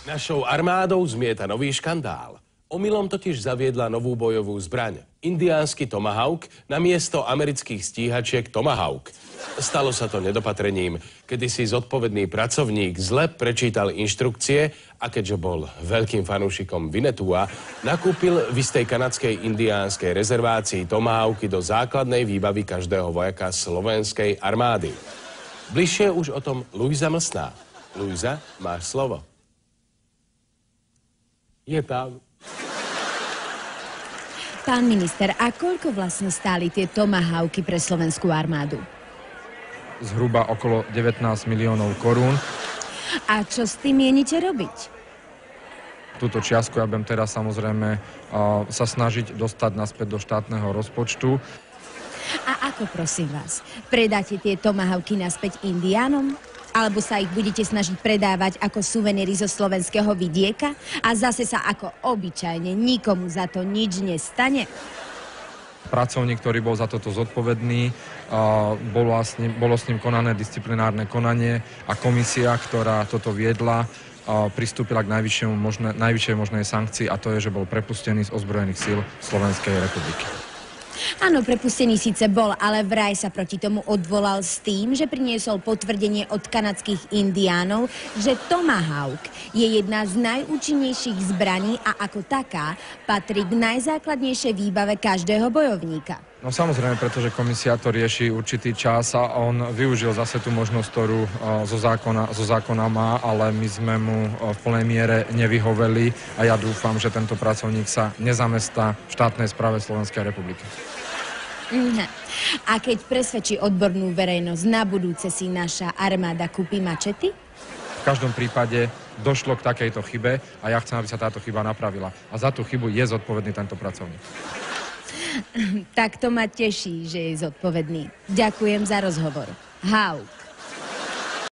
Našou armádou zmieta nový škandál. Omylom totiž zaviedla novú bojovú zbraň. Indiánsky Tomahawk namiesto amerických stíhačiek Tomahawk. Stalo sa to nedopatrením, kedy si zodpovedný pracovník zle prečítal inštrukcie a keďže bol veľkým fanúšikom Winnetua, nakúpil v istej kanadskej indiánskej rezervácii Tomahawky do základnej výbavy každého vojaka slovenskej armády. Bližšie už o tom Luisa Mlsná. Luisa, máš slovo. Je tam. Pán minister, a koľko vlastne stáli tie Tomahawky pre slovenskú armádu? Zhruba okolo 19 miliónov korún. A čo s tým mienite robiť? Túto čiastku ja budem teraz samozrejme sa snažiť dostať naspäť do štátneho rozpočtu. A ako, prosím vás, predáte tie Tomahawky naspäť Indiánom? Alebo sa ich budete snažiť predávať ako suveníry zo slovenského vidieka? A zase sa ako obyčajne nikomu za to nič nestane? Pracovník, ktorý bol za toto zodpovedný, bolo s ním konané disciplinárne konanie a komisia, ktorá toto viedla, pristúpila k najvyššej možnej sankcii, a to je, že bol prepustený z ozbrojených síl Slovenskej republiky. Áno, prepustený síce bol, ale vraj sa proti tomu odvolal s tým, že priniesol potvrdenie od kanadských indiánov, že Tomahawk je jedna z najúčinnejších zbraní a ako taká patrí k najzákladnejšej výbave každého bojovníka. No samozrejme, pretože komisia to rieši určitý čas a on využil zase tú možnosť, ktorú zo zákona má, ale my sme mu v plnej miere nevyhoveli a ja dúfam, že tento pracovník sa nezamestná v štátnej správe Slovenskej republiky. A keď presvedčí odbornú verejnosť, na budúce si naša armáda kúpi mačety? V každom prípade došlo k takejto chybe a ja chcem, aby sa táto chyba napravila. A za tú chybu je zodpovedný tento pracovník. Tak to ma teší, že je zodpovedný. Ďakujem za rozhovor. Hawk.